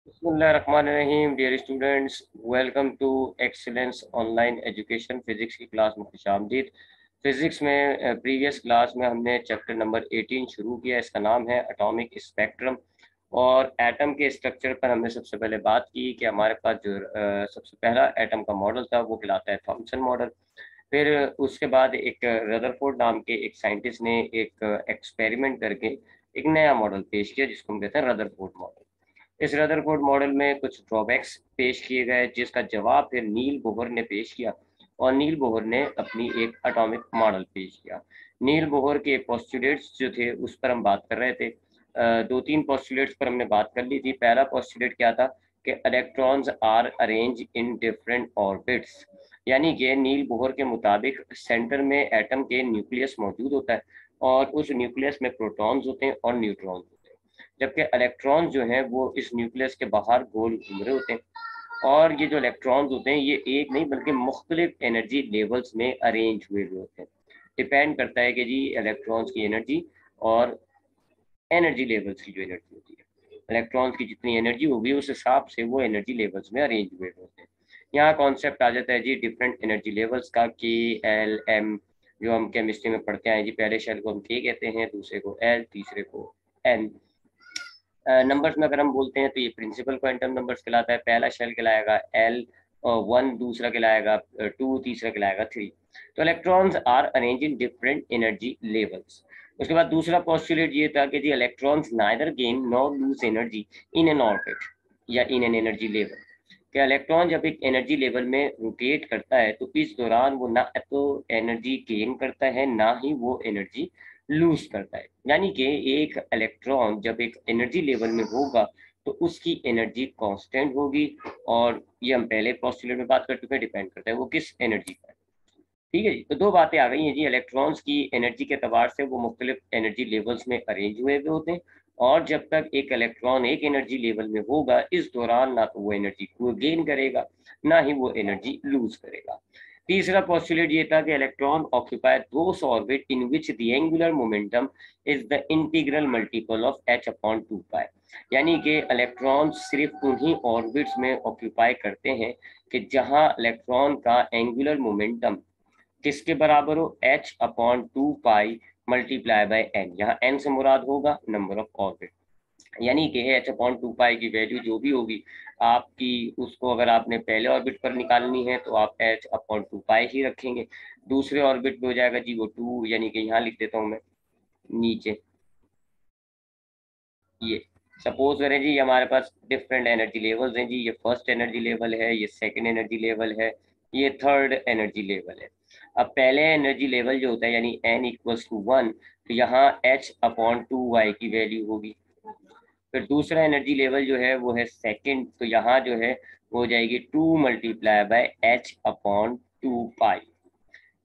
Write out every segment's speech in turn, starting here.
बिस्मिल्लाहिर्रहमानिर्रहीम। Dear students, welcome to Excellence online education. Physics की class में खुशामदीद। फिजिक्स में प्रीवियस क्लास में हमने चैप्टर नंबर 18 शुरू किया। इसका नाम है एटॉमिक स्पेक्ट्रम। और एटम के स्ट्रक्चर पर हमने सबसे पहले बात की कि हमारे पास जो सबसे पहला एटम का मॉडल था वो कहलाता है थॉमसन मॉडल। फिर उसके बाद एक रदरफोर्ड नाम के एक साइंटिस्ट ने एक एक्सपेरिमेंट करके एक नया मॉडल पेश किया जिसको हम कहते हैं रदरफोर्ड मॉडल। इस रदरफोर्ड मॉडल में कुछ ड्रॉबैक्स पेश किए गए जिसका जवाब फिर नील बोहर ने पेश किया और नील बोहर ने अपनी एक एटॉमिक मॉडल पेश किया। नील बोहर के पोस्टुलेट्स जो थे उस पर हम बात कर रहे थे। दो तीन पोस्टुलेट्स पर हमने बात कर ली थी। पहला पोस्टुलेट क्या था कि electrons are arrange in different orbits, यानी कि नील बोहर के मुताबिक सेंटर में एटम के न्यूक्लियस मौजूद होता है और उस न्यूक्लियस में प्रोटॉन्स होते हैं और न्यूट्रॉन्स होते हैं, जबकि इलेक्ट्रॉन्स जो हैं वो इस न्यूक्लियस के बाहर गोल घूम रहे होते हैं। और ये जो इलेक्ट्रॉन्स होते हैं ये एक नहीं बल्कि मुख्तलिफ एनर्जी लेवल्स में अरेंज हुए हुए होते हैं। डिपेंड करता है कि जी इलेक्ट्रॉन्स की एनर्जी और एनर्जी लेवल्स की जो एनर्जी होती है, इलेक्ट्रॉन्स की जितनी एनर्जी होगी उस हिसाब से वो एनर्जी लेवल्स में अरेंज हुए होते हैं। यहाँ कॉन्सेप्ट आ जाता है जी डिफरेंट एनर्जी लेवल्स का, के एल एम, जो हम केमिस्ट्री में पढ़ते हैं जी। पहले शेल को हम के कहते हैं, दूसरे को एल, तीसरे को एन। नंबर्स में अगर हम बोलते हैं तो ये प्रिंसिपल क्वांटम नंबर्स कहलाता है। पहला शेल कहलाएगा एल वन, दूसरा कहलाएगा टू, तीसरा कहलाएगा थ्री। तो electrons are arrange in different energy levels. उसके बाद दूसरा पोस्टुलेट ये था कि जी electrons neither gain nor lose energy in an orbit या इन एन एनर्जी लेवल। क्या इलेक्ट्रॉन जब एक एनर्जी लेवल में रोटेट करता है तो इस दौरान वो ना तो एनर्जी गेन करता है ना ही वो एनर्जी लूज करता है। यानी कि एक इलेक्ट्रॉन जब एक एनर्जी लेवल में होगा तो उसकी एनर्जी कांस्टेंट होगी। और ये हम पहले पोस्टुलेट में बात कर चुके हैं, डिपेंड करता है वो किस एनर्जी पर। ठीक है जी। तो दो बातें आ गई हैं जी। इलेक्ट्रॉन्स की एनर्जी के अतबार से वो मुख्तलिफ एनर्जी लेवल्स में अरेंज हुए हुए होते हैं और जब तक एक इलेक्ट्रॉन एक एनर्जी लेवल में होगा इस दौरान ना तो वो एनर्जी को गेन करेगा ना ही वो एनर्जी लूज करेगा। तीसरा पोस्टुलेट ये था कि electron occupy those orbit in which the angular momentum is the integral multiple of h upon 2 पाई। यानी कि इलेक्ट्रॉन सिर्फ उन्हीं ऑर्बिट्स में ऑक्यूपाई करते हैं कि जहां इलेक्ट्रॉन का एंगुलर मोमेंटम किसके बराबर हो, h upon 2 pi multiply by n। यहाँ n से मुराद होगा नंबर ऑफ ऑर्बिट, यानी कि h अपॉन 2 पाई की वैल्यू जो भी होगी आपकी, उसको अगर आपने पहले ऑर्बिट पर निकालनी है तो आप h अपॉन 2 पाई ही रखेंगे। दूसरे ऑर्बिट पे हो जाएगा जी वो 2, यानी कि यहाँ लिख देता हूँ मैं नीचे। ये सपोज करें जी हमारे पास डिफरेंट एनर्जी लेवल्स हैं जी। ये फर्स्ट एनर्जी लेवल है, ये सेकंड एनर्जी लेवल है, ये थर्ड एनर्जी लेवल है। अब पहले एनर्जी लेवल जो होता है यानी n इक्वल्स टू 1, तो यहाँ h अपॉन 2y की वैल्यू होगी। फिर दूसरा एनर्जी लेवल जो है वो है सेकंड, तो यहाँ जो है वो हो जाएगी 2 multiply by h upon 2 pi.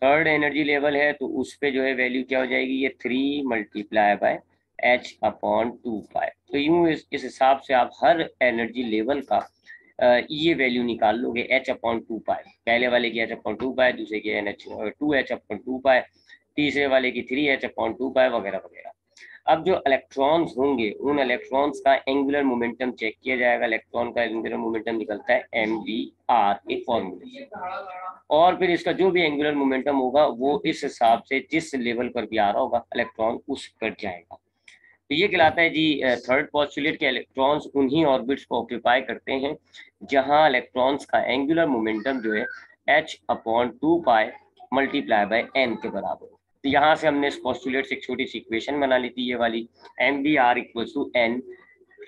Third energy level है तो उस पे जो है वैल्यू क्या हो जाएगी, ये 3 मल्टीप्लाई बाय h अपॉन 2 पाई। तो यूं इस हिसाब से आप हर एनर्जी लेवल का ये वैल्यू निकाल लोगे h अपॉन 2 पाई। पहले वाले की h अपॉन 2 पाई, दूसरे की टू एच अपॉन 2 पाई, तीसरे वाले की 3h अपॉन 2 पाई, वगैरह वगैरह। अब जो इलेक्ट्रॉन्स होंगे उन इलेक्ट्रॉन्स का एंगुलर मोमेंटम चेक किया जाएगा। इलेक्ट्रॉन का एंगुलर मोमेंटम निकलता है mvr एक फॉर्मूले से, और फिर इसका जो भी एंगुलर मोमेंटम होगा वो इस हिसाब से जिस लेवल पर भी आ रहा होगा इलेक्ट्रॉन उस पर जाएगा। तो ये कहलाता है जी थर्ड पॉस्टुलेट के इलेक्ट्रॉन्स उन्हीं ऑर्बिट्स को ऑक्यूपाई करते हैं जहां इलेक्ट्रॉन्स का एंगुलर मोमेंटम जो है h upon 2 pi multiply by n के बराबर। तो यहाँ से हमने इस पॉस्टुलेट से एक छोटी सी इक्वेशन बना ली थी, ये वाली mvr equals to n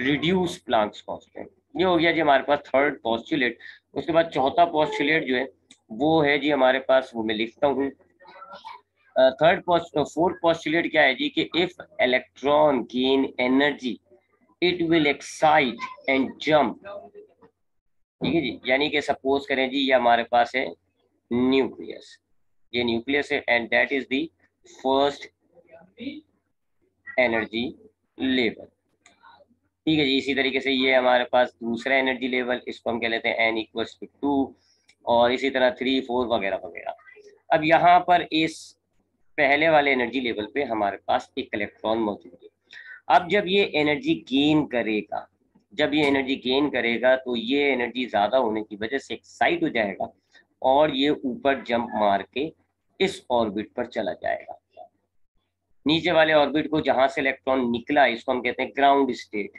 reduce Planck's constant. ये हो गया जी हमारे पास थर्ड पॉस्टुलेट। उसके बाद चौथा पॉस्टुलेट जो है वो है जी हमारे पास, वो मैं लिखता हूँ। फोर्थ पॉस्टुलेट क्या है जी कि if electron gain energy it will excite and jump. ठीक है जी। यानी कि सपोज करें जी ये हमारे पास है न्यूक्लियस, ये न्यूक्लियस है and that is the first energy level. ठीक है जी। इसी तरीके से ये हमारे पास दूसरा एनर्जी लेवल, इसको हम कह लेते हैं n इक्वल्स टू 2, और इसी तरह 3, 4 वगैरह वगैरह। अब यहाँ पर इस पहले वाले एनर्जी लेवल पे हमारे पास एक इलेक्ट्रॉन मौजूद है। अब जब ये एनर्जी गेन करेगा जब ये एनर्जी गेन करेगा तो ये एनर्जी ज्यादा होने की वजह से एक्साइट हो जाएगा और ये ऊपर जंप मार के इस ऑर्बिट पर चला जाएगा। नीचे वाले ऑर्बिट को जहां से इलेक्ट्रॉन निकला इसको हम कहते हैं ग्राउंड स्टेट,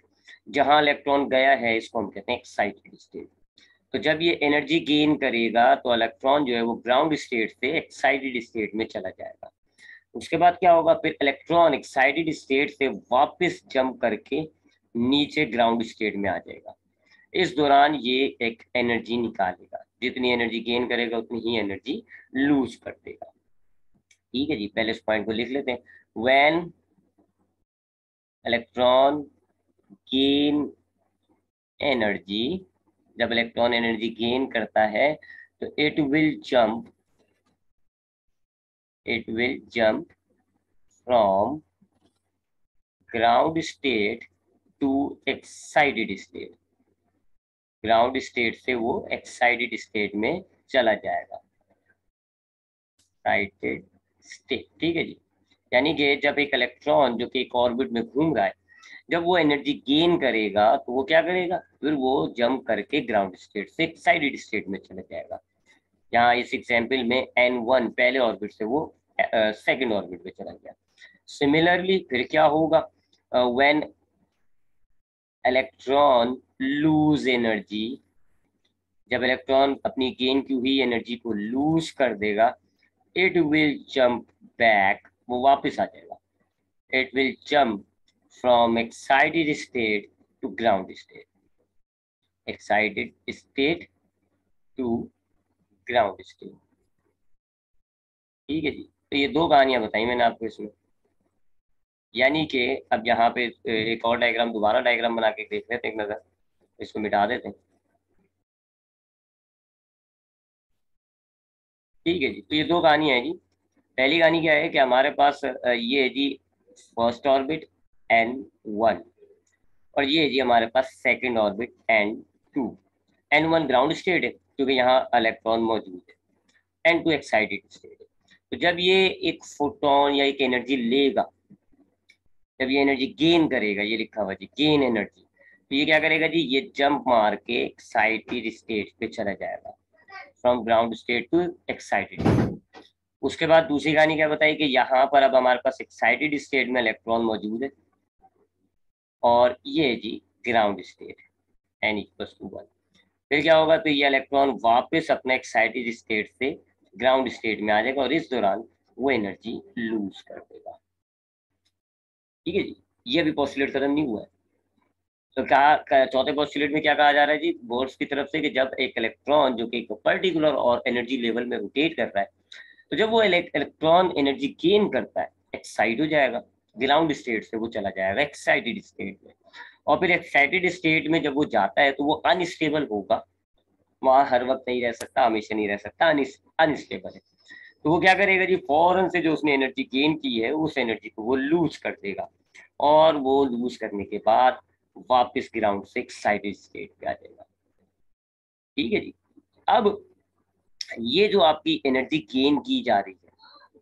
जहां इलेक्ट्रॉन गया है इसको हम कहते हैं एक्साइटेड स्टेट। तो जब ये एनर्जी गेन करेगा तो इलेक्ट्रॉन जो है वो ग्राउंड स्टेट से एक्साइटेड स्टेट में चला जाएगा। उसके बाद क्या होगा, फिर इलेक्ट्रॉन एक्साइटेड स्टेट से वापस जंप करके नीचे ग्राउंड स्टेट में आ जाएगा। इस दौरान ये एक एनर्जी निकालेगा, जितनी एनर्जी गेन करेगा उतनी ही एनर्जी लूज कर देगा। ठीक है जी, पहले इस पॉइंट को लिख लेते हैं। व्हेन इलेक्ट्रॉन गेन एनर्जी, जब इलेक्ट्रॉन एनर्जी गेन करता है तो it will jump from ground state to excited state. Ground state से वो एक्साइटेड स्टेट में चला जाएगा, एक्साइटेड स्टेट। ठीक है जी, यानी कि जब एक इलेक्ट्रॉन जो कि एक ऑर्बिट में घूम रहा है, जब वो एनर्जी गेन करेगा तो वो क्या करेगा, फिर वो जंप करके ग्राउंड स्टेट से एक्साइटेड स्टेट में चला जाएगा। यहाँ इस एग्जाम्पल में N1 पहले ऑर्बिट से वो सेकंड ऑर्बिट में चला गया। सिमिलरली फिर क्या होगा, व्हेन इलेक्ट्रॉन लूज एनर्जी, जब इलेक्ट्रॉन अपनी गेन की हुई एनर्जी को लूज कर देगा, इट विल जंप बैक, वो वापस आ जाएगा। It will jump from excited state to ground state, excited state to ground state. ठीक है जी, तो ये दो कहानियां बताई मैंने आपको इसमें। यानी कि अब यहाँ पे एक और डायग्राम, दोबारा डायग्राम बना के देख लेते हैं एक नजर, इसको मिटा देते हैं। ठीक है जी, तो ये दो कहानियां हैं जी। पहली कहानी क्या है कि हमारे पास ये है जी फर्स्ट ऑर्बिट N1, और ये है जी हमारे पास second orbit N2। N1 ground state है क्योंकि यहाँ इलेक्ट्रॉन मौजूद है, N2 एक्साइटेड स्टेट है। तो जब ये एक फोटोन या एक एनर्जी लेगा, जब ये एनर्जी गेन करेगा, ये लिखा हुआ जी गेन एनर्जी, तो ये क्या करेगा जी, ये जंप मार के एक्साइटेड स्टेट पे चला जाएगा, from ground state to excited. उसके बाद दूसरी कहानी क्या बताई कि यहाँ पर अब हमारे पास एक्साइटेड स्टेट में इलेक्ट्रॉन मौजूद है और ये जी ग्राउंड स्टेट N=1। फिर क्या होगा, तो ये इलेक्ट्रॉन वापस अपने एक्साइटेड स्टेट से ग्राउंड स्टेट में आ जाएगा और इस दौरान वो एनर्जी लूज कर देगा। ठीक है जी, ये भी पॉस्टुलेट खत्म नहीं हुआ है। तो क्या चौथे पॉस्टुलेट में क्या कहा जा रहा है जी, बोर्ड्स की तरफ से, कि जब एक इलेक्ट्रॉन जो कि एक पर्टिकुलर और एनर्जी लेवल में रोटेट कर रहा है, तो जब वो इलेक्ट्रॉन एनर्जी गेन करता है, एक्साइट हो जाएगा, ग्राउंड स्टेट से वो चला जाएगा एक्साइटेड स्टेट में। और फिर एक्साइटेड स्टेट में जब वो जाता है तो वो अनस्टेबल होगा, वहां हर वक्त नहीं रह सकता, हमेशा नहीं रह सकता, अनस्टेबल है। तो वो क्या करेगा जी, फौरन से जो उसने एनर्जी गेन की है उस एनर्जी को वो लूज कर देगा, और वो लूज करने के बाद वापस ग्राउंड से एक्साइटेड स्टेट पे आ जाएगा। ठीक है जी, अब ये जो आपकी एनर्जी गेन की जा रही है,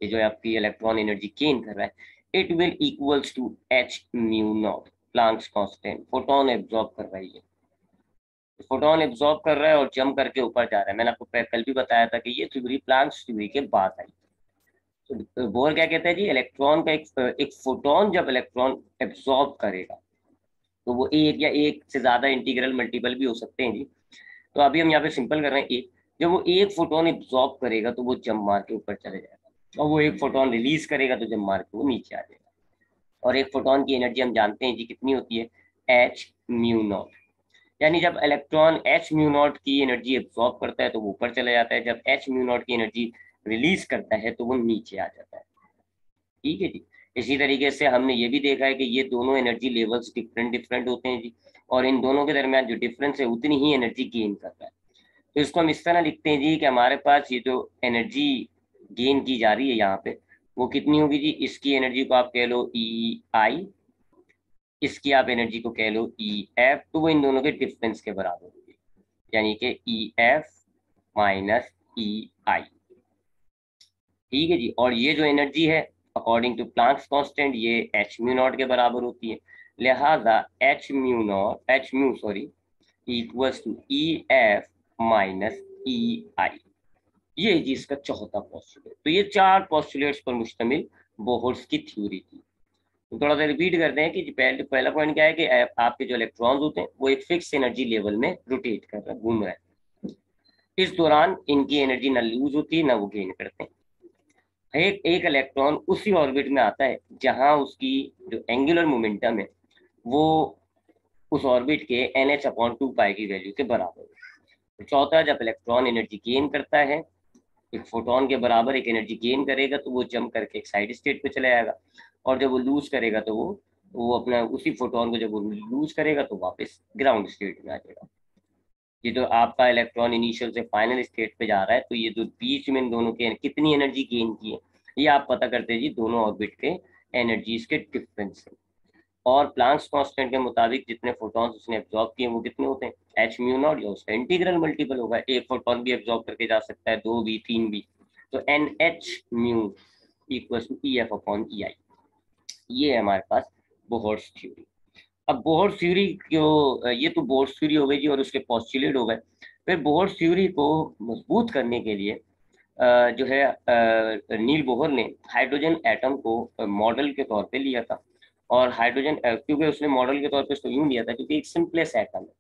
ये जो आपकी इलेक्ट्रॉन एनर्जी गेन कर रहा है, it will equals to H mu naught, Planck's constant. Photon absorb कर रही है, फोटोन एब्जॉर्ब कर रहा है और जंप करके ऊपर जा रहा है। मैंने आपको कल भी बताया था कि ये थ्योरी प्लैंक्स थ्योरी के बाद आई। तो बोर क्या कहते हैं जी, इलेक्ट्रॉन का एक फोटोन जब इलेक्ट्रॉन एब्जॉर्ब करेगा, तो वो एक या एक से ज्यादा इंटीग्रल मल्टीपल भी हो सकते हैं जी। तो अभी हम यहाँ पे सिंपल कर रहे हैं एक। जब वो एक फोटोन एब्जॉर्ब करेगा तो वो जंप मार के ऊपर चले जाएगा, और वो एक फोटोन रिलीज करेगा तो जंप मार के वो नीचे आ जाएगा। और एक फोटोन की एनर्जी हम जानते हैं जी कितनी होती है, एच म्यू नॉट। यानी जब इलेक्ट्रॉन एच म्यू नॉट की एनर्जी एब्जॉर्ब करता है तो वो ऊपर चला जाता है, जब एच म्यू नॉट की एनर्जी रिलीज करता है तो वो नीचे आ जाता है। ठीक है जी, इसी तरीके से हमने ये भी देखा है कि ये दोनों एनर्जी लेवल्स डिफरेंट डिफरेंट होते हैं जी, और इन दोनों के दरमियान जो डिफरेंस है उतनी ही एनर्जी गेन करता है। तो इसको हम इस तरह लिखते हैं जी कि हमारे पास ये जो एनर्जी गेन की जा रही है यहाँ पे, वो कितनी होगी जी, इसकी एनर्जी को आप कह लो E I, इसकी आप एनर्जी को कह लो EF, तो वो इन दोनों के डिफरेंस के बराबर होगी, यानी कि EF माइनस EI। ठीक है जी, और ये जो एनर्जी है अकॉर्डिंग टू प्लैंक्स कांस्टेंट ये एच म्यू नॉट के बराबर होती है। लिहाजा H mu sorry equals to E F minus E I. ये जी इसका चौथा पोस्टुलेट। तो ये चार पोस्टुलेट्स पर मुश्तमिल बोहर्स की थ्योरी थी। तो थोड़ा सा रिपीट करते हैं कि पहला पॉइंट क्या है कि आपके जो इलेक्ट्रॉन्स होते हैं वो एक फिक्स एनर्जी लेवल में रोटेट कर रहे हैं, घूम रहे हैं। इस दौरान इनकी एनर्जी ना लूज होती है ना वो गेन करते हैं। एक एक इलेक्ट्रॉन उसी ऑर्बिट में आता है जहां उसकी जो एंगुलर मोमेंटम है वो उस ऑर्बिट के NH/2 पाई की वैल्यू के बराबर है। तो चौथा, जब इलेक्ट्रॉन एनर्जी गेन करता है, एक फोटोन के बराबर एक एनर्जी गेन करेगा तो वो जंप करके एक साइड स्टेट पे चला जाएगा, और जब वो लूज करेगा तो वो अपना उसी फोटोन को जब वो लूज करेगा तो वापस ग्राउंड स्टेट में आ जाएगा। ये जो आपका इलेक्ट्रॉन इनिशियल से फाइनल स्टेट पे जा रहा है, तो ये जो बीच में इन दोनों के कितनी एनर्जी गेन की है ये आप पता करते हैं जी दोनों ऑर्बिट के एनर्जीज के डिफरेंस से। और प्लांक्स कांस्टेंट के मुताबिक जितने फोटॉन्स उसने एब्जॉर्ब किए वो कितने होते हैं, एच म्यू नॉट, या उसका इंटीग्रल मल्टीपल होगा। एक फोटोन भी एब्जॉर्ब करके जा सकता है, दो भी, तीन भी। तो N H mu equal to E F upon E I. ये है हमारे पास बोहर्स थ्योरी। अब बोहर्स थ्योरी को, ये तो बोहर्स थ्योरी हो गई जी और उसके पोस्टुलेट हो गए। फिर बोहर्स थ्योरी को मजबूत करने के लिए जो है नील बोहर ने हाइड्रोजन एटम को मॉडल के तौर पे लिया था। और हाइड्रोजन क्योंकि उसने मॉडल के तौर पे इसको यूं लिया था क्योंकि एक सिंपलेस्ट एटम है,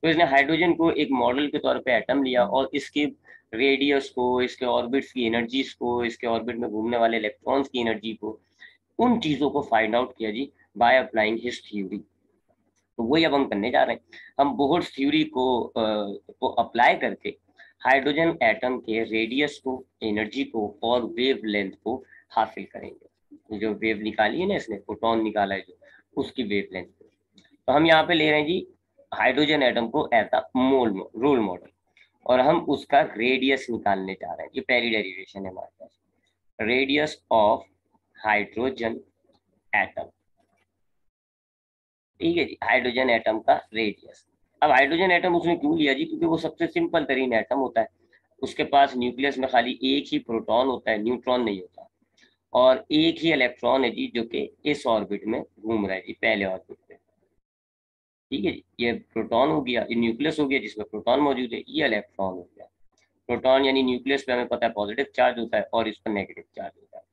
तो इसने हाइड्रोजन को एक मॉडल के तौर पे एटम लिया और इसके रेडियस को, इसके ऑर्बिट्स की एनर्जीज को, इसके ऑर्बिट में घूमने वाले इलेक्ट्रॉन्स की एनर्जी को, उन चीजों को फाइंड आउट किया जी बाय अप्लाइंग हिज थ्योरी। तो वही अब हम करने जा रहे हैं। हम बोहर्स थ्योरी को अप्लाई करके हाइड्रोजन एटम के रेडियस को, एनर्जी को और वेव लेंथ को हासिल करेंगे। जो वेव निकाली है ना इसने, फोटोन निकाला है जो, उसकी वेव लेंथ। तो हम यहाँ पे ले रहे हैं जी हाइड्रोजन एटम को एज अ रोल मॉडल, और हम उसका रेडियस निकालने जा रहे हैं। ये पहली डेरिवेशन है हमारे पास, रेडियस ऑफ हाइड्रोजन एटम। ठीक है जी, हाइड्रोजन एटम का रेडियस। अब हाइड्रोजन एटम उसने क्यों लिया जी, क्योंकि वो सबसे सिंपल तरीन एटम होता है। उसके पास न्यूक्लियस में खाली एक ही प्रोटॉन होता है, न्यूट्रॉन नहीं होता। और एक ही इलेक्ट्रॉन है जी जो कि इस ऑर्बिट में घूम रहा है जी, पहले ऑर्बिट में। ठीक है जी, ये प्रोटॉन हो गया, ये न्यूक्लियस हो गया जिसमें प्रोटॉन मौजूद है, ये इलेक्ट्रॉन हो गया। प्रोटॉन यानी न्यूक्लियस पे हमें पता है पॉजिटिव चार्ज होता है और इस पर नेगेटिव चार्ज होता है।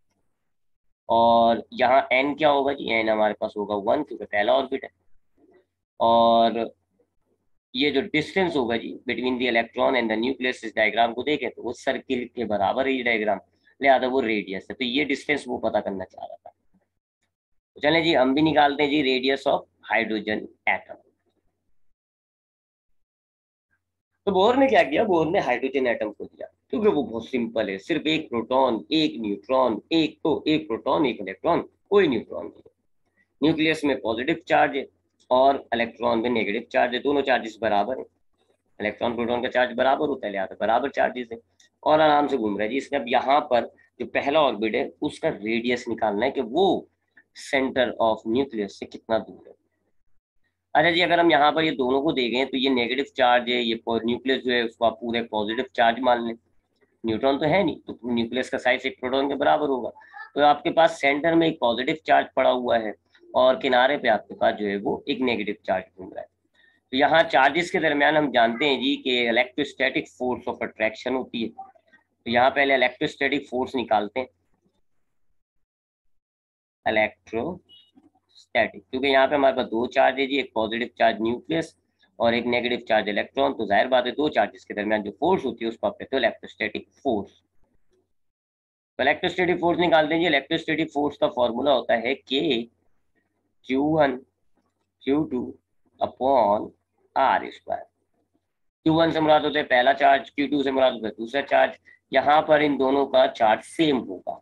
और यहाँ एन क्या होगा जी, एन हमारे पास होगा 1 क्योंकि पहला ऑर्बिट है। और ये जो डिस्टेंस होगा जी between the electron and the nucleus, इस डायग्राम को देखें तो वो सर्किल के बराबर है ये डायग्राम, लिहाजा वो रेडियस है। तो ये डिस्टेंस वो पता करना चाह रहा था। तो चलें जी हम भी निकालते हैं जी रेडियस ऑफ हाइड्रोजन एटम। तो बोर ने क्या किया, बोर ने हाइड्रोजन एटम को दिया क्योंकि वो बहुत सिंपल है, सिर्फ एक प्रोटॉन, एक न्यूट्रॉन, एक प्रोटॉन एक इलेक्ट्रॉन, कोई न्यूट्रॉन नहीं है। न्यूक्लियस में पॉजिटिव चार्ज है और इलेक्ट्रॉन में नेगेटिव चार्ज है, दोनों चार्जेस बराबर है। इलेक्ट्रॉन प्रोटॉन का चार्ज बराबर होता है, लिहाजा बराबर चार्जेस है। और आराम से घूम रहा है जी। इसने अब यहाँ पर जो पहला ऑर्बिट है उसका रेडियस निकालना है कि वो सेंटर ऑफ न्यूक्लियस से कितना दूर है। अच्छा जी, अगर हम यहाँ पर ये दोनों को देखें तो ये नेगेटिव चार्ज है, ये न्यूक्लियस जो है उसको आप पूरे पॉजिटिव चार्ज मान लें। न्यूट्रॉन तो है नहीं, तो न्यूक्लियस का साइज एक प्रोटॉन के बराबर होगा। तो आपके पास सेंटर में एक पॉजिटिव चार्ज पड़ा हुआ है और किनारे पे आपके पास जो है वो एक नेगेटिव चार्ज घूम रहा है। तो यहाँ चार्जेस के दरमियान हम जानते हैं जी कि इलेक्ट्रोस्टैटिक फोर्स ऑफ अट्रैक्शन होती है। तो यहाँ पहले इलेक्ट्रोस्टैटिक फोर्स निकालते हैं। इलेक्ट्रोस्टैटिक, क्योंकि यहाँ पे हमारे पास दो चार्ज है जी, एक पॉजिटिव चार्ज न्यूक्लियस और एक नेगेटिव चार्ज इलेक्ट्रॉन। तो जाहिर बात है दो चार्जेस के दरमियान जो फोर्स होती है उसको आप कहते हो इलेक्ट्रोस्टैटिक फोर्स। तो इलेक्ट्रोस्टैटिक फोर्स निकालते हैं जी। इलेक्ट्रोस्टैटिक फोर्स का फॉर्मूला होता है के Q1 Q2 upon are square. Q1 से मुराद होता है पहला चार्ज, Q2 से मुराद होता है दूसरा चार्ज। यहाँ पर इन दोनों का चार्ज सेम होगा,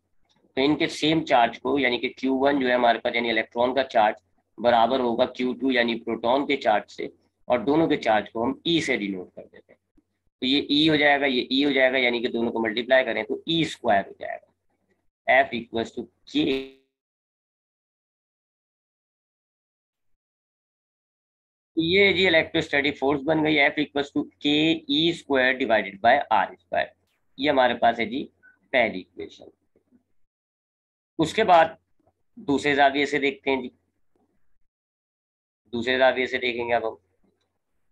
तो इनके सेम चार्ज को यानी कि Q1 जो है हमारे पास यानी इलेक्ट्रॉन का चार्ज बराबर होगा Q2 यानी प्रोटॉन के चार्ज से, और दोनों के चार्ज को हम E से डिनोट कर देते हैं। तो ये E हो जाएगा, ये E हो जाएगा, यानी कि दोनों को मल्टीप्लाई करें तो E स्क्वायर हो जाएगा। F equals to K। तो ये जी इलेक्ट्रोस्टैटिक फोर्स बन गई, F equals to KE² divided by R square. ये हमारे पास है जी पहली इक्वेशन। उसके बाद दूसरे जाविये से देखते हैं जी। दूसरे जाविये से देखेंगे अब हम।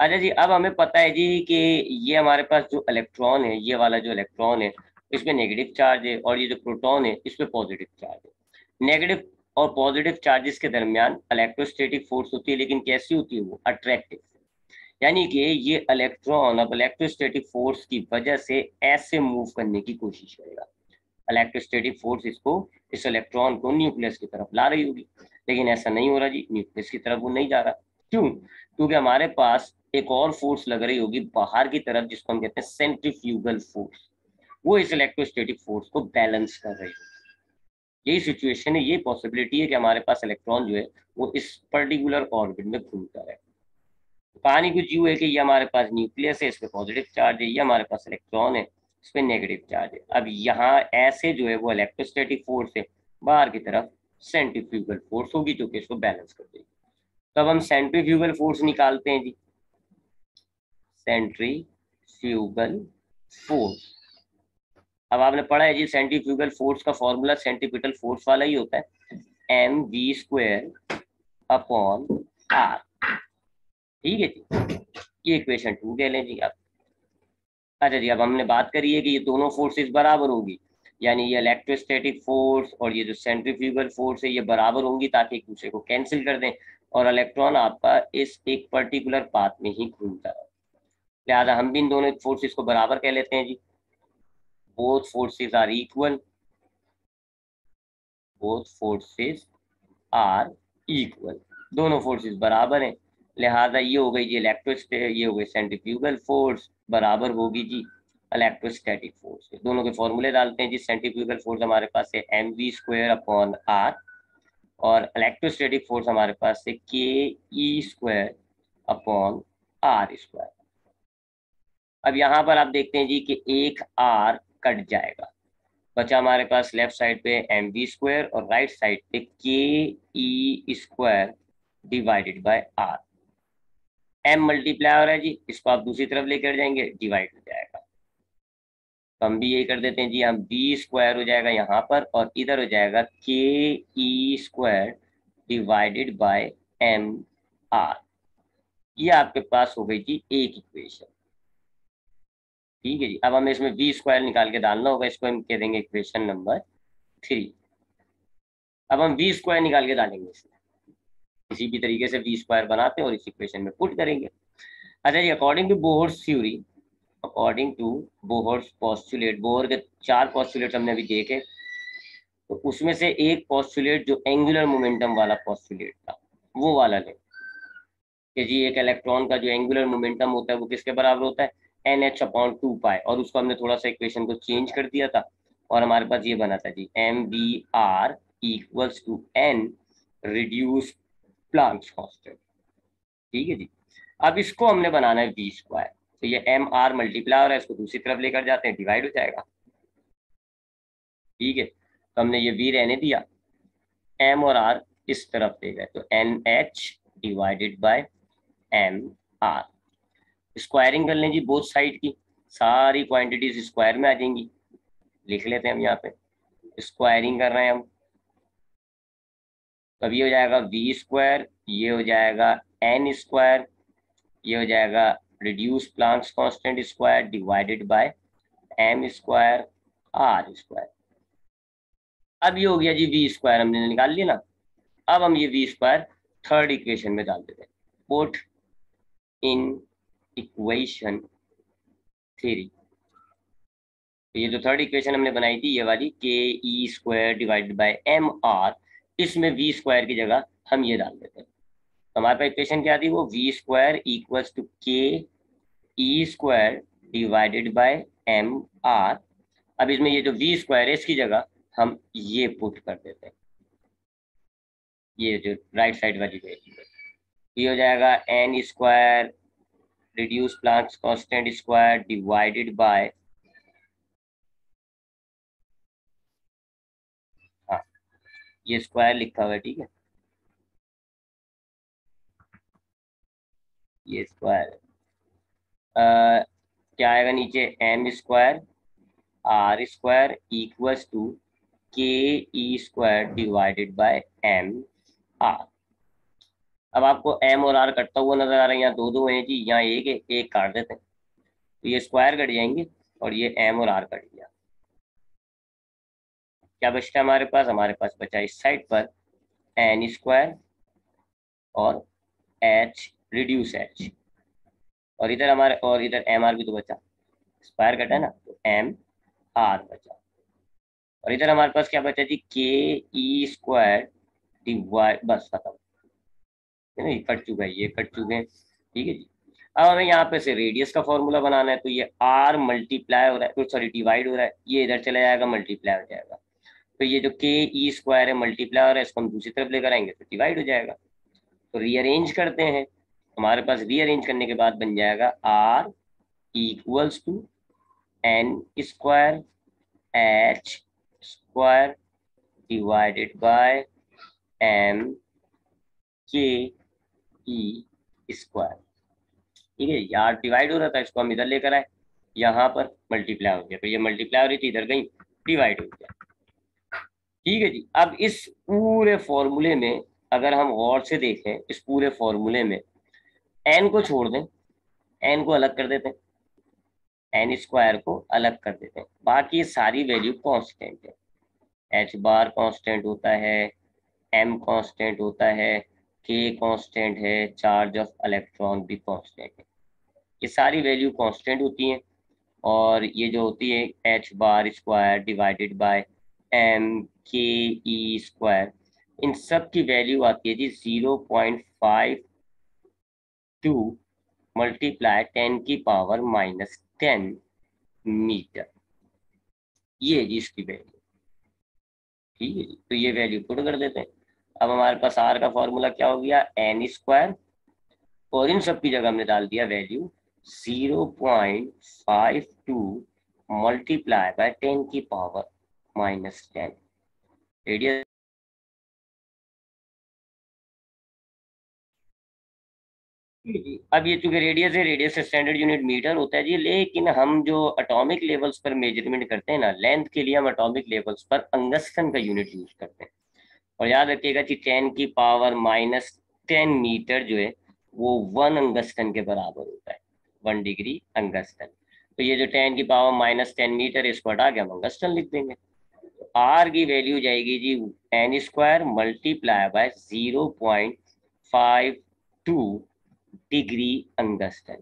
अच्छा जी, अब हमें पता है जी कि ये हमारे पास जो इलेक्ट्रॉन है, ये वाला जो इलेक्ट्रॉन है इसमें नेगेटिव चार्ज है, और ये जो प्रोटॉन है इसमें पॉजिटिव चार्ज है। नेगेटिव और पॉजिटिव चार्जेस के दरमियान इलेक्ट्रोस्टैटिक फोर्स होती है, लेकिन कैसी होती है वो? अट्रैक्टिव। यानी कि ये इलेक्ट्रॉन अब इलेक्ट्रोस्टैटिक फोर्स की वजह से ऐसे मूव करने की कोशिश करेगा। इलेक्ट्रोस्टैटिक फोर्स इसको, इस इलेक्ट्रॉन को न्यूक्लियस की तरफ ला रही होगी, लेकिन ऐसा नहीं हो रहा जी, न्यूक्लियस की तरफ वो नहीं जा रहा। क्यों? क्योंकि हमारे पास एक और फोर्स लग रही होगी बाहर की तरफ, जिसको हम कहते हैं सेंट्रीफ्यूगल फोर्स। वो इस इलेक्ट्रोस्टैटिक फोर्स को बैलेंस कर रही होगी। यही सिचुएशन है, ये पॉसिबिलिटी है कि हमारे पास इलेक्ट्रॉन जो है वो इस पर्टिकुलर ऑर्बिट में घूमता है। कहानी कुछ यूं है कि ये हमारे पास न्यूक्लियस है, इस पे पॉजिटिव चार्ज है, ये हमारे पास इलेक्ट्रॉन है, इस पे नेगेटिव चार्ज है। अब यहाँ ऐसे जो है वो इलेक्ट्रोस्टैटिक फोर्स है, बाहर की तरफ सेंट्रीफ्यूगल फोर्स होगी जो कि इसको बैलेंस कर देगी। तब हम सेंट्रीफ्यूगल फोर्स निकालते हैं जी। सेंट्रीफ्यूगल फोर्स, अब आपने पढ़ा है जी सेंट्रीफ्यूगल फोर्स का फॉर्मूला सेंट्रीपिटल फोर्स वाला ही होता है, mv² अपॉन r। ठीक है जी, ये इक्वेशन 2 कह लें जी आप। अच्छा जी, अब हमने बात करी है कि ये दोनों फोर्सेस बराबर होगी, यानी ये इलेक्ट्रोस्टैटिक फोर्स और ये जो सेंट्रीफ्यूगल फोर्स है ये बराबर होंगी, ताकि एक दूसरे को कैंसिल कर दें और इलेक्ट्रॉन आपका इस एक पर्टिकुलर पाथ में ही घूमता है। लिहाजा हम भी इन दोनों फोर्सेस को बराबर कह लेते हैं जी। Both forces are equal, both forces are equal, दोनों फोर्सेस बराबर हैं। लिहाजा ये हो गई जी ये हो गई सेंट्रीफ्यूगल फोर्स बराबर होगी जी इलेक्ट्रोस्टैटिक फोर्स। दोनों के फॉर्मूले डालते हैं जी। सेंट्रीफ्यूगल फोर्स हमारे पास है mv² अपॉन r, और इलेक्ट्रोस्टैटिक फोर्स हमारे पास है ke² अपॉन r²। अब यहाँ पर आप देखते हैं जी कि एक r कट जाएगा, बचा हमारे पास लेफ्ट साइड पे mv² और राइट साइड पे ke² divided by r। m multiply हो रहा है जी, इसको आप दूसरी तरफ लेकर जाएंगे डिवाइड हो जाएगा। तो हम भी यही कर देते हैं जी, हम b² हो जाएगा यहाँ पर, और इधर हो जाएगा ke² डिवाइडेड बाय mr। ये आपके पास हो गई जी एक इक्वेशन। ठीक है जी, अब हमें इसमें v² निकाल के डालना होगा, इसको हम कह देंगे इक्वेशन नंबर 3। अब हम v² निकाल के डालेंगे इसमें, किसी भी तरीके से v² बनाते हैं और इस इक्वेशन में पुट करेंगे। अच्छा जी, according to Bohr's theory, according to Bohr's postulate, Bohr के 4 पोस्टुलेट हमने अभी देखे, तो उसमें से एक पोस्टुलेट जो एंगुलर मोमेंटम वाला पोस्टुलेट था, वो वाला लें कि जी एक इलेक्ट्रॉन का जो एंगुलर मोमेंटम होता है वो किसके बराबर होता है? NH/2 पाई, और उसको हमने थोड़ा सा इक्वेशन को चेंज कर दिया था, और हमारे पास ये बना था जी mvr equals to n reduce Planck's constant. ठीक है जी, अब इसको हमने बनाना है v², तो ये mr मल्टीप्लाई हो रहा है, इसको दूसरी तरफ लेकर जाते हैं डिवाइड हो जाएगा। ठीक है, तो हमने ये v रहने दिया, m और r इस तरफ ले गए, तो NH divided by mr। Squaring कर लें जी बोथ साइड की, सारी क्वांटिटीज स्क्वायर में आ जाएंगी। लिख लेते हैं हम यहाँ पे, स्क्वायरिंग कर रहे हैं हम, तब ये हो जाएगा v², ये हो जाएगा n², ये हो जाएगा reduce Planck's constant square divided bye m² r²। अब ये हो गया जी v² हमने निकाल लिया ना। अब हम ये v² थर्ड इक्वेशन में डाल देते हैं, पुट इन इक्वेशन 3। तो ये जो थर्ड इक्वेशन हमने बनाई थी ये वाली ke² डिवाइडेड बाय mr, इसमें v² की जगह हम ये डाल देते हैं। तो हमारे पास इक्वेशन क्या थी? वो v² equals to ke² divided by mr। अब इसमें ये जो v² है इसकी जगह हम ये पुट कर देते हैं, ये जो राइट साइड वाली है, ये हो जाएगा n² reduce Planck's constant square divided bye, हाँ ये स्क्वायर लिखा हुआ है, ठीक है, ये स्क्वायर क्या आएगा नीचे? m² r² equals to ke² divided by mr। अब आपको एम और आर कटता हुआ नजर आ रहा है, यहाँ दो दो है जी, यहाँ एक है, एक काट देते हैं तो ये स्क्वायर कट जाएंगे और ये एम और आर कट गया। क्या बचता है हमारे पास बचा इस साइड पर एन स्क्वायर और एच रिड्यूस एच, और इधर एम आर भी तो बचा, स्क्वायर कटा है ना, तो एम आर बचा। और इधर हमारे पास क्या बचा जी, के ई स्क्वायर डिवाइड, बस खत्म है ना, ये कट चुका है, ये कट चुके हैं, ठीक है जी। अब हमें यहाँ पे से रेडियस का फॉर्मूला बनाना है, तो ये आर मल्टीप्लाई हो रहा है, सॉरी डिवाइड हो रहा है, ये इधर चला जाएगा मल्टीप्लाई हो जाएगा, तो ये जो के ई स्क्वायर है मल्टीप्लाई हो रहा है, इसको हम दूसरी तरफ लेकर आएंगे तो डिवाइड हो जाएगा। तो रीअरेंज करते हैं, हमारे पास रीअरेंज करने के बाद बन जाएगा R equals to N square H square divided by M K E square. ठीक है, यार डिवाइड हो रहा था, इसको हम इधर लेकर आए, यहाँ पर मल्टीप्लाई हो गया, तो ये मल्टीप्लाई हो रही थी इधर गई, डिवाइड हो गया। ठीक है जी। अब इस पूरे फॉर्मूले में अगर हम गौर से देखें, इस पूरे फॉर्मूले में एन को छोड़ दें, एन को अलग कर देते हैं, एन स्क्वायर को अलग कर देते हैं, बाकी सारी वैल्यू कांस्टेंट है, एच बार कांस्टेंट होता है, एम कांस्टेंट होता है, के कांस्टेंट है, चार्ज ऑफ इलेक्ट्रॉन भी कांस्टेंट है, ये सारी वैल्यू कांस्टेंट होती हैं। और ये जो होती है H bar square divided by M K E square, इन सब की वैल्यू आती है जी 0.52 मल्टीप्लाई 10⁻⁻10 मीटर, ये है जी इसकी वैल्यू। ठीक है जी, तो ये वैल्यू पुट कर देते हैं। अब हमारे पास आर का फॉर्मूला क्या हो गया, एन स्क्वायर, और इन सब की जगह हमने डाल दिया वैल्यू 0.52 मल्टीप्लाई बाय 10⁻⁻10 रेडियस। अब ये चूंकि रेडियस है, रेडियस स्टैंडर्ड यूनिट मीटर होता है जी, लेकिन हम जो एटॉमिक लेवल्स पर मेजरमेंट करते हैं ना लेंथ के लिए, हम एटॉमिक लेवल्स पर अंगस्टन का यूनिट यूज करते हैं। और याद रखिएगा कि 10⁻⁻10 मीटर जो है वो 1 अंगस्टन के बराबर होता है, 1 डिग्री अंगस्टन। तो ये जो 10⁻⁻10 मीटर, इसको हटा के हम अंगस्टन लिख देंगे। तो आर की वैल्यू जाएगी जी N square multiply by 0.52 degree angstrom.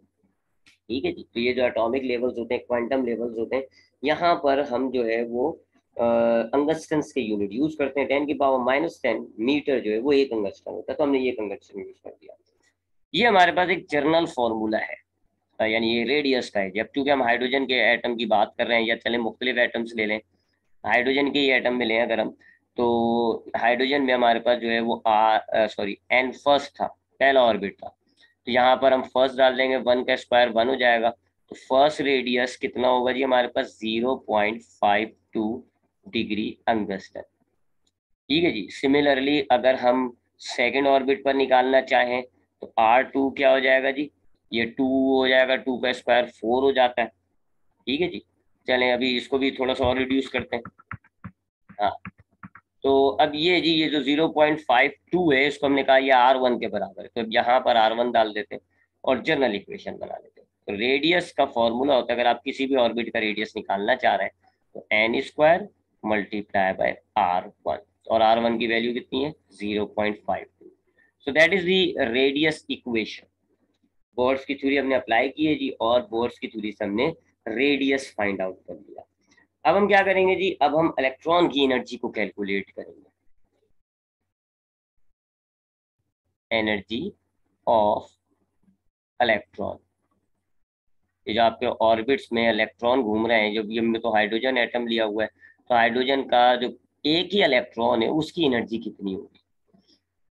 ठीक है जी। तो ये जो एटॉमिक लेवल्स होते हैं, क्वांटम लेवल्स होते हैं, यहाँ पर हम जो है वो अंगस्टन के यूनिट यूज करते हैं। 10⁻⁻10 मीटर जो है वो 1 अंगस्टन होता है, तो हमने ये अंगस्टन यूज कर दिया। ये हमारे पास एक जर्नल फॉर्मूला है, यानी ये रेडियस का है। जब चूंकि हम हाइड्रोजन के एटम की बात कर रहे हैं, या चले मुख्तलिफ एटम्स ले लें, हाइड्रोजन के ही एटम में लें अगर हम, तो हाइड्रोजन में हमारे पास जो है वो एन फर्स्ट था, पहला ऑर्बिट था, तो यहाँ पर हम फर्स्ट डाल देंगे, 1 का स्क्वायर 1 हो जाएगा, तो फर्स्ट रेडियस कितना होगा जी हमारे पास 0.52 डिग्री अंगस्टन। ठीक है जी। सिमिलरली अगर हम सेकेंड ऑर्बिट पर निकालना चाहें तो R2 क्या हो जाएगा जी, ये 2 हो जाएगा, 2 का स्क्वायर 4 हो जाता है। ठीक है जी। चलें अभी इसको भी थोड़ा सा और रिड्यूस करते हैं। हाँ, तो अब ये जी ये जो 0.52 है, इसको हमने कहा ये R1 के बराबर है, तो अब यहाँ पर R1 डाल देते हैं और जनरल इक्वेशन बना लेते हैं। तो रेडियस का फॉर्मूला होता है, अगर आप किसी भी ऑर्बिट का रेडियस निकालना चाह रहे हैं, तो N square multiply bye R1, और R1 की वैल्यू कितनी है 0.52। So that is the radius equation. Boards की थ्योरी हमने अप्लाई की है जी, और बोर्ड्स की थ्योरी से हमने रेडियस फाइंड आउट कर लिया। अब हम क्या करेंगे जी, अब हम इलेक्ट्रॉन की एनर्जी को कैलकुलेट करेंगे, एनर्जी ऑफ इलेक्ट्रॉन। ये जो आपके ऑर्बिट्स में इलेक्ट्रॉन घूम रहे हैं, जो भी हमने तो हाइड्रोजन एटम लिया हुआ है, तो हाइड्रोजन का जो एक ही इलेक्ट्रॉन है उसकी एनर्जी कितनी होगी।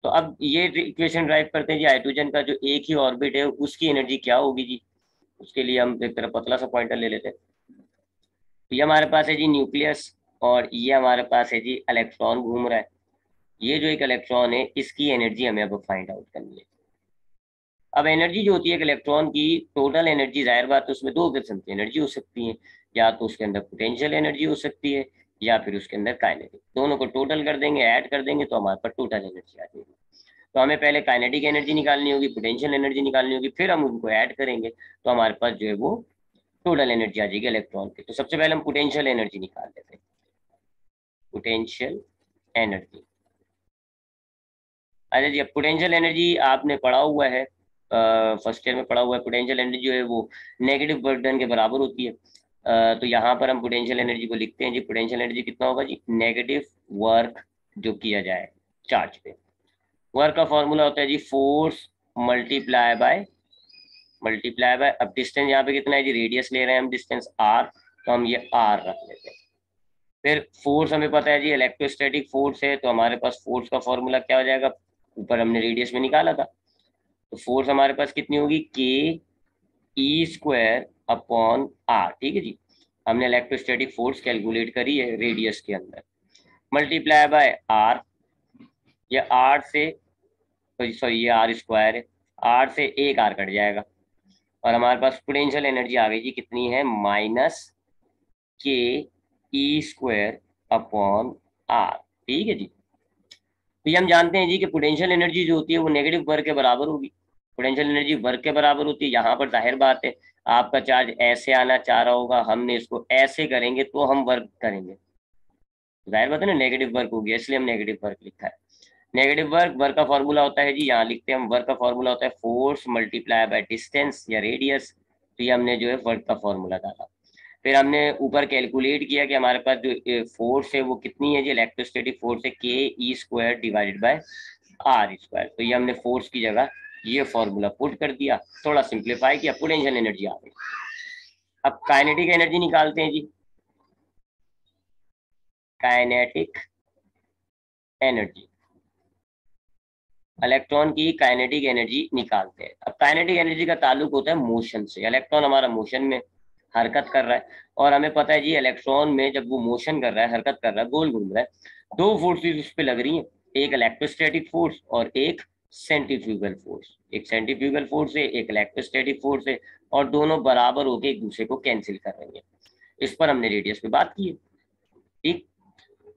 तो अब ये इक्वेशन ड्राइव करते हैं जी, हाइड्रोजन का जो एक ही ऑर्बिट है उसकी एनर्जी क्या होगी जी। उसके लिए हम एक तरह पतला सा पॉइंटर ले लेते हैं। तो ये हमारे पास है जी न्यूक्लियस, और ये हमारे पास है जी इलेक्ट्रॉन घूम रहा है। ये जो एक इलेक्ट्रॉन है इसकी एनर्जी हमें अब फाइंड आउट करनी है। अब एनर्जी जो होती है एक इलेक्ट्रॉन की, टोटल एनर्जी, जाहिर बात है उसमें दो किस्म की एनर्जी हो सकती है, या तो उसके अंदर पोटेंशियल एनर्जी हो सकती है, या फिर उसके अंदर काइनेटिक। दोनों को टोटल कर देंगे, ऐड कर देंगे, तो हमारे पास टोटल एनर्जी आ जाएगी। तो हमें पहले काइनेटिक एनर्जी निकालनी होगी, पोटेंशियल एनर्जी निकालनी होगी, फिर हम उनको ऐड करेंगे तो हमारे पास जो है वो टोटल एनर्जी आ जाएगी इलेक्ट्रॉन की। तो सबसे पहले हम पोटेंशियल एनर्जी निकाल लेते हैं, पोटेंशियल एनर्जी। अच्छा जी, अब पोटेंशियल एनर्जी आपने पढ़ा हुआ है, फर्स्ट ईयर में पढ़ा हुआ है। पोटेंशियल एनर्जी जो है वो नेगेटिव वर्क डन के बराबर होती है। तो यहाँ पर हम पोटेंशियल एनर्जी को लिखते हैं जी, पोटेंशियल एनर्जी कितना होगा जी, नेगेटिव वर्क जो किया जाए चार्ज पे। वर्क का फॉर्मूला होता है जी फोर्स मल्टीप्लाई बाय अब डिस्टेंस यहाँ पे कितना है जी, रेडियस ले रहे हैं हम डिस्टेंस आर, तो हम ये आर रख लेते हैं। फिर फोर्स हमें पता है जी इलेक्ट्रोस्टैटिक फोर्स है, तो हमारे पास फोर्स का फॉर्मूला क्या हो जाएगा, ऊपर हमने रेडियस में निकाला था, तो फोर्स हमारे पास कितनी होगी, के ई स्क्वायर अपॉन आर। ठीक है जी, हमने इलेक्ट्रोस्टैटिक फोर्स कैलकुलेट करी है रेडियस के अंदर, मल्टीप्लाई बाय आर, ये आर से, सॉरी ये आर स्क्वायर है, आर से एक आर कट जाएगा, और हमारे पास पोटेंशियल एनर्जी आ गई जी, कितनी है, माइनस के ई स्क्वायर अपॉन आर। ठीक है जी, तो ये हम जानते हैं जी कि पोटेंशियल एनर्जी जो होती है वो नेगेटिव वर्क के बराबर होगी। पोटेंशियल एनर्जी वर्क के बराबर होती है, यहाँ पर जाहिर बात है आपका चार्ज ऐसे आना चाह रहा होगा, हमने इसको ऐसे करेंगे तो हम वर्क करेंगे, जाहिर बात है ना, नेगेटिव वर्क हो गया, इसलिए हम नेगेटिव वर्क लिखा है। नेगेटिव वर्क, वर्क का फॉर्मूला होता है जी, यहाँ लिखते हैं हम, वर्क का फॉर्मूला होता है फोर्स मल्टीप्लाई बाय डिस्टेंस या रेडियस। तो ये हमने जो है वर्क का फॉर्मूला डाला, फिर हमने ऊपर कैलकुलेट किया कि हमारे पास जो फोर्स है वो कितनी है जी, इलेक्ट्रोस्टैटिक फोर्स है K E square divided by R square. तो ये हमने फोर्स की जगह ये फॉर्मूला पुट कर दिया, थोड़ा सिंप्लीफाई किया, पोटेंशियल एनर्जी आ गई। अब काइनेटिक एनर्जी निकालते हैं जी, काइनेटिक एनर्जी, इलेक्ट्रॉन की काइनेटिक एनर्जी निकालते हैं। अब काइनेटिक एनर्जी का ताल्लुक होता है मोशन से, इलेक्ट्रॉन हमारा मोशन में हरकत कर रहा है, और हमें पता है जी इलेक्ट्रॉन में जब वो मोशन कर रहा है, हरकत कर रहा है, गोल घूम रहा है, दो फोर्सेस उस पर लग रही हैं, एक इलेक्ट्रोस्टैटिक फोर्स और एक सेंट्रीफ्यूगल फोर्स। एक सेंट्रीफ्यूगल फोर्स है, एक इलेक्ट्रोस्टैटिक फोर्स है, और दोनों बराबर होकर एक दूसरे को कैंसिल कर रही है। इस पर हमने रेडियस पे बात की है। ठीक,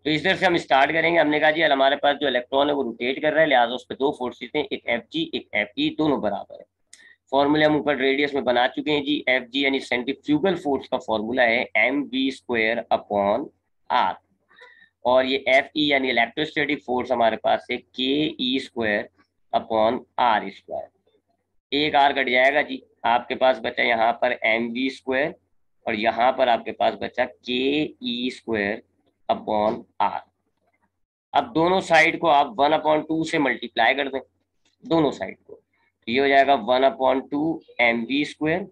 तो इस तरह से हम स्टार्ट करेंगे। हमने कहा जी हमारे पास जो इलेक्ट्रॉन है वो रोटेट कर रहा है, लिहाजा उस पर दो फोर्सेस हैं, एक एफ जी एक एफ ई, दोनों बराबर है। फॉर्मूले हम ऊपर रेडियस में बना चुके हैं जी, एफ जी यानी सेंट्रीफ्यूगल फोर्स का फॉर्मूला है M V square upon R, और ये एफ ई यानी इलेक्ट्रोस्टैटिक फोर्स हमारे पास है K E square upon are square. एक आर कट जाएगा जी, आपके पास बचा यहाँ पर एम वी स्क्वायर, और यहाँ पर आपके पास बचा के ई स्क्वायर अपॉन आर। अब दोनों साइड को आप 1/2 से मल्टीप्लाई कर दें, दोनों साइड को, तो ये हो जाएगा 1/2 एम वी स्क्वायर,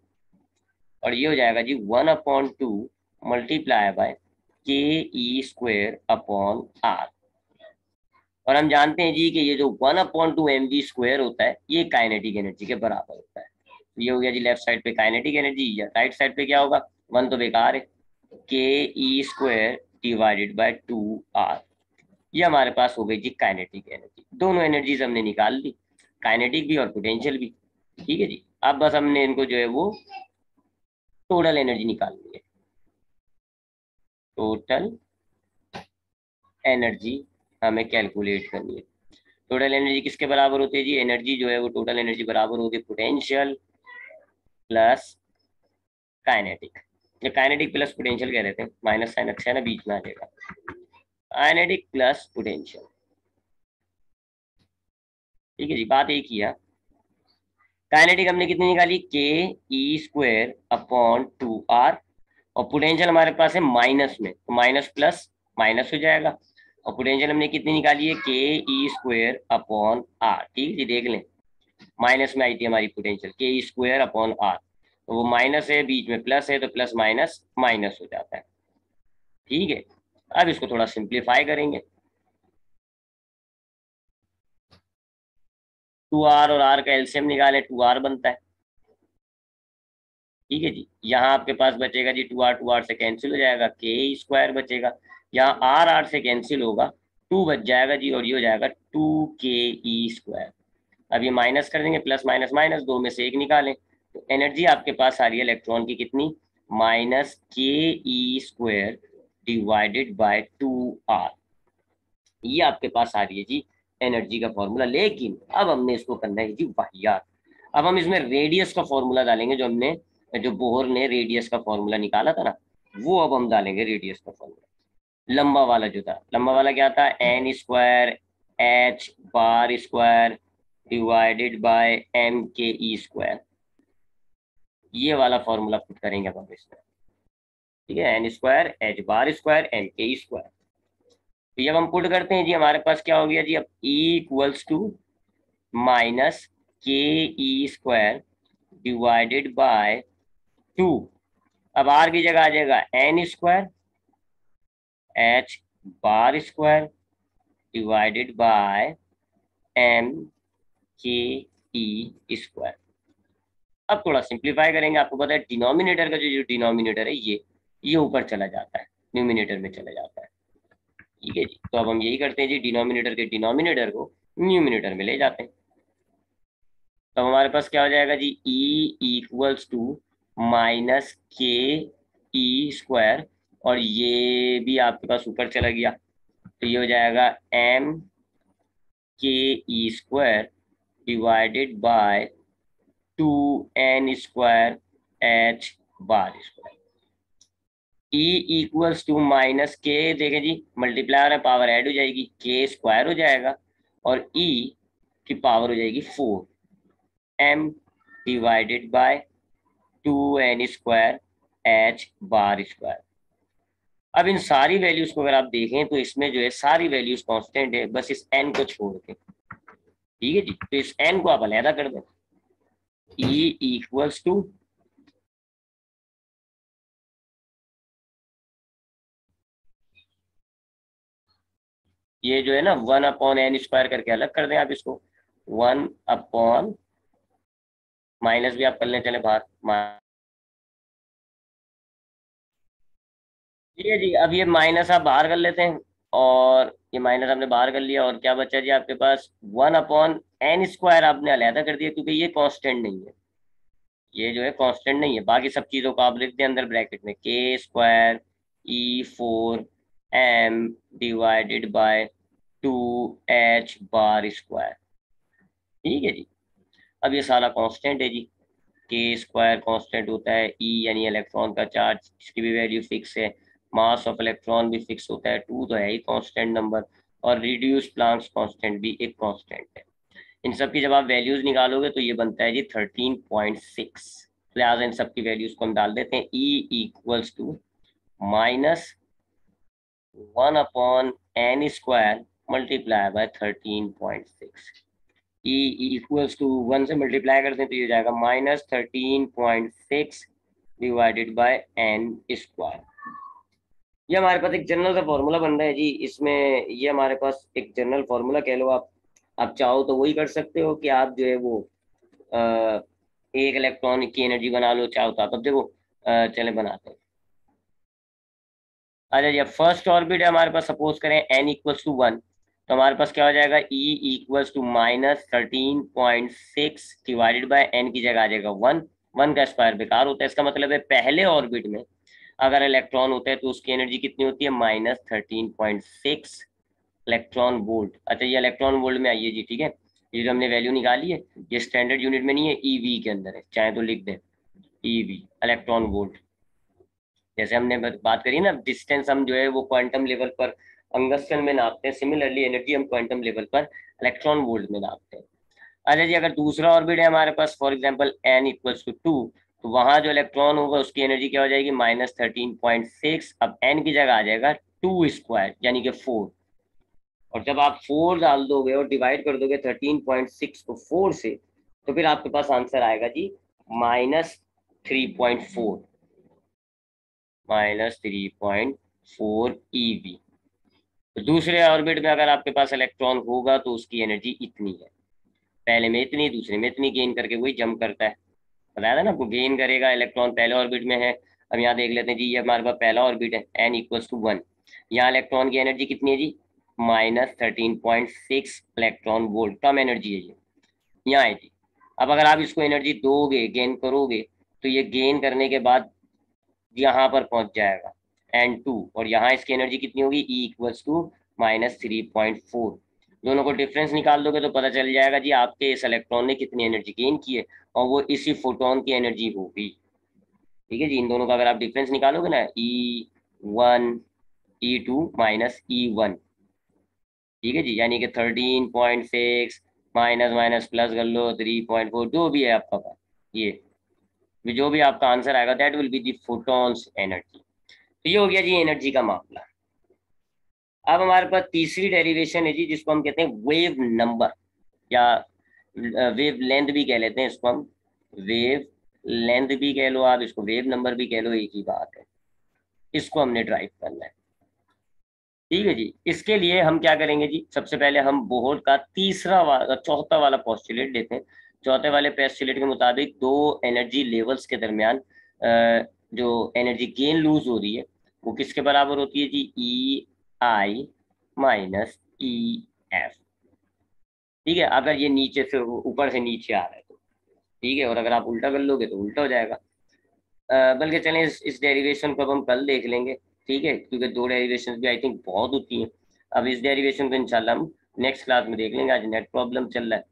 और ये हो जाएगा जी 1/2 मल्टीप्लाई बाय के ई स्क्वायर अपॉन आर। और हम जानते हैं जी कि ये जो 1/2 एम वी स्क्वायर होता है ये काइनेटिक एनर्जी के बराबर होता है। तो ये हो गया जी लेफ्ट साइड पे काइनेटिक एनर्जी, या राइट साइड पे क्या होगा, 1 तो बेकार है, K E square divided bye 2r। ये हमारे पास हो गई जी काइनेटिक एनर्जी। दोनों एनर्जीज हमने निकाल ली, काइनेटिक भी और पोटेंशियल भी। ठीक है जी, अब बस हमने इनको जो है वो टोटल एनर्जी निकालनी है। टोटल एनर्जी हमें कैलकुलेट करनी है। टोटल एनर्जी किसके बराबर होती है जी, एनर्जी जो है वो टोटल एनर्जी बराबर होती है पोटेंशियल प्लस काइनेटिक। ये काइनेटिक प्लस पोटेंशियल कह देते हैं, माइनस साइन अच्छा है ना, बीच में आ जाएगा, काइनेटिक प्लस पोटेंशियल। ठीक है जी, बात एक ही है। काइनेटिक हमने कितनी निकाली, के ई स्क्वायर अपॉन 2r, और पोटेंशियल हमारे पास है माइनस में, तो माइनस प्लस माइनस हो जाएगा, और पोटेंशियल हमने कितनी निकाली है, K E square upon are. ठीक है जी, देख लें, माइनस में आई थी हमारी पोटेंशियल, के ई स्क्वायर अपॉन आर, तो वो माइनस है, बीच में प्लस है, तो प्लस माइनस माइनस हो जाता है। ठीक है, अब इसको थोड़ा सिंप्लीफाई करेंगे, 2r और r का एलसीएम निकालें, 2r बनता है। ठीक है जी, यहाँ आपके पास बचेगा जी 2r से कैंसिल हो जाएगा, के स्क्वायर बचेगा, यहाँ r से कैंसिल होगा, 2 बच जाएगा जी, और ये हो जाएगा 2ke स्क्वायर। अब ये माइनस कर देंगे, प्लस माइनस माइनस, दो में से एक निकालें, तो एनर्जी आपके पास आ रही है इलेक्ट्रॉन की कितनी, माइनस के E square divided bye 2r। ये आपके पास आ रही है जी एनर्जी का फॉर्मूला। लेकिन अब हमने इसको करना है जी वाहियात। अब हम इसमें रेडियस का फॉर्मूला डालेंगे, जो बोहर ने रेडियस का फॉर्मूला निकाला था ना, वो अब हम डालेंगे रेडियस का फॉर्मूला। लंबा वाला जो था, लंबा वाला क्या था, N square H bar square divided by M K E square. ये वाला फॉर्मूला पुट करेंगे अब हम इसमें, ठीक है, N square H bar square M K E square. तो जब हम पुट करते हैं जी, हमारे पास क्या हो गया जी, अब ई इक्वल्स टू माइनस के ई स्क्वायर डिवाइडेड बाय 2। अब आर की जगह आ जाएगा N square H bar square divided by M K E square. अब थोड़ा सिंप्लीफाई करेंगे, आपको पता है डिनोमिनेटर का जो डिनोमिनेटर है ये ऊपर चला जाता है, न्यूमिनेटर में चला जाता है, ठीक है जी। तो अब हम यही करते हैं जी, डिनोमिनेटर के डिनोमिनेटर को न्यूमिनेटर में ले जाते हैं। तो हमारे पास क्या हो जाएगा जी, ई इक्वल्स टू माइनस के ई स्क्वायर, और ये भी आपके पास ऊपर चला गया, तो ये हो जाएगा M K E square divided by 2n square H bar square. E equals to minus K, देखें जी मल्टीप्लाई है, पावर ऐड हो जाएगी, के स्क्वायर हो जाएगा और ई की पावर हो जाएगी 4m divided by 2n square H bar square. अब इन सारी वैल्यूज को अगर आप देखें तो इसमें जो है सारी वैल्यूज कांस्टेंट है, बस इस n को छोड़ के, ठीक है जी। तो इस n को आप अलहदा कर दें, ई इक्वल्स टू ये जो है ना 1/n स्क्वायर करके अलग कर दें आप इसको, 1/, माइनस भी आप कर लें, चले बाहर, ठीक है जी। अब ये माइनस आप बाहर कर लेते हैं, और ये माइनस आपने बाहर कर लिया, और क्या बचा जी आपके पास, 1/n स्क्वायर आपने अलहदा कर दिया, क्योंकि ये कांस्टेंट नहीं है, ये जो है कांस्टेंट नहीं है। बाकी सब चीजों को आप लिख दें अंदर ब्रैकेट में, के square E 4m divided by 2h bar square, ठीक है जी। अब ये सारा कांस्टेंट है जी, के स्क्वायर कांस्टेंट होता है, ई यानी इलेक्ट्रॉन का चार्ज, इसकी भी वैल्यू फिक्स है, मास ऑफ इलेक्ट्रॉन भी फिक्स होता है, 2 तो है ही कांस्टेंट नंबर, और रिड्यूस प्लांक्स कांस्टेंट भी एक कांस्टेंट है। इन सब की जब आप वैल्यूज निकालोगे तो ये बनता है जी 13.6। लिहाजा इन सब की वैल्यूज को हम डाल देते हैं, E equals to minus 1/n square multiply by 13.6। E equals to 1 से मल्टीप्लाई करते हैं तो ये हो जाएगा -13.6 डिवाइडेड बाय n स्क्वायर। ये हमारे पास एक जनरल सा फॉर्मूला बन रहा है जी, इसमें ये हमारे पास एक जनरल फॉर्मूला कह लो आप चाहो तो वही कर सकते हो कि आप जो है वो आ, एक इलेक्ट्रॉन की एनर्जी बना लो, चाहो तो आप, अब देखो चले बनाते हैं। अच्छा जी, फर्स्ट ऑर्बिट है हमारे पास, सपोज करें n इक्वल्स टू 1, तो हमारे पास क्या हो जाएगा, E इक्वल्स टू -13.6 डिवाइडेड बाय n की जगह आ जाएगा 1। 1 का स्क्वायर बेकार होता है, इसका मतलब है पहले ऑर्बिट में अगर इलेक्ट्रॉन होता है तो उसकी एनर्जी कितनी होती है, -13.6 इलेक्ट्रॉन वोल्ट। अच्छा, ये इलेक्ट्रॉन वोल्ट में आइए जी, ठीक है, ये जो हमने वैल्यू निकाली है ये स्टैंडर्ड यूनिट में नहीं है, ईवी के अंदर है, चाहे तो लिख दें ईवी इलेक्ट्रॉन वोल्ट। जैसे हमने बात करी ना डिस्टेंस, हम जो है वो क्वांटम लेवल पर अंगस्टन में नापते हैं, सिमिलरली एनर्जी हम क्वांटम लेवल पर इलेक्ट्रॉन वोल्ट में नापते हैं। अच्छा जी, अगर दूसरा ऑर्बिट है हमारे पास, for example n equals to 2, तो वहां जो इलेक्ट्रॉन होगा उसकी एनर्जी क्या हो जाएगी, -13.6। अब n की जगह आ जाएगा 2 स्क्वायर यानी कि 4, और जब आप 4 डाल दोगे और डिवाइड कर दोगे 13.6 को 4 से, तो फिर आपके पास आंसर आएगा जी -3.4, -3.4 eV। तो दूसरे ऑर्बिट में अगर आपके पास इलेक्ट्रॉन होगा तो उसकी एनर्जी इतनी है, पहले में इतनी, दूसरे में इतनी, गेन करके वही जंप करता है, बताया था ना आपको, गेन करेगा, इलेक्ट्रॉन पहले ऑर्बिट में है। अब यहाँ देख लेते हैं जी, ये हमारे पास पहला ऑर्बिट है, n इक्वल्स टू 1, यहाँ इलेक्ट्रॉन की एनर्जी कितनी है जी, -13.6 इलेक्ट्रॉन वोल्ट, कम एनर्जी है ये, यहाँ है जी। अब अगर आप इसको एनर्जी दोगे, गेन करोगे, तो ये गेन करने के बाद यहाँ पर पहुंच जाएगा n2, और यहाँ इसकी एनर्जी कितनी होगी, E इक्वल्स टू -3.4। दोनों को डिफरेंस निकाल दोगे तो पता चल जाएगा जी आपके इस इलेक्ट्रॉन ने कितनी एनर्जी गेन की है, और वो इसी फोटोन की एनर्जी होगी। ठीक है जी, इन दोनों का अगर आप डिफरेंस निकालोगे ना, E1 E2 माइनस E1, ठीक है जी, यानी कि 13.6 माइनस माइनस प्लस कर लो 3.4, जो भी है आपका पास, ये जो भी आपका आंसर आएगा that will be the photons energy. तो ये हो गया जी एनर्जी का मामला। अब हमारे पास तीसरी डेरिवेशन है जी, जिसको हम कहते हैं वेव नंबर, या वेव लेंथ भी कह लेते हैं इसको हम। वेव लेंथ भी कह लो आप, इसको वेव नंबर भी कह लो, एक ही बात है। इसको हमने ड्राइव करना है। ठीक है जी, इसके लिए हम क्या करेंगे जी, सबसे पहले हम बोहर का चौथा वाला पोस्टुलेट देते हैं। चौथे वाले पोस्टुलेट के मुताबिक दो एनर्जी लेवल्स के दरमियान जो एनर्जी गेन लूज हो रही है वो किसके बराबर होती है जी, E I माइनस EF। ठीक है, अगर ये नीचे से ऊपर से नीचे आ रहा है तो ठीक है, और अगर आप उल्टा कर लोगे तो उल्टा हो जाएगा। बल्कि चलें इस डेरिवेशन को अब हम कल देख लेंगे। ठीक है, क्योंकि दो डेरिवेशन भी आई थिंक बहुत होती हैं। अब इस डेरिवेशन को इंशाल्लाह हम नेक्स्ट क्लास में देख लेंगे, आज नेट प्रॉब्लम चल रहा है।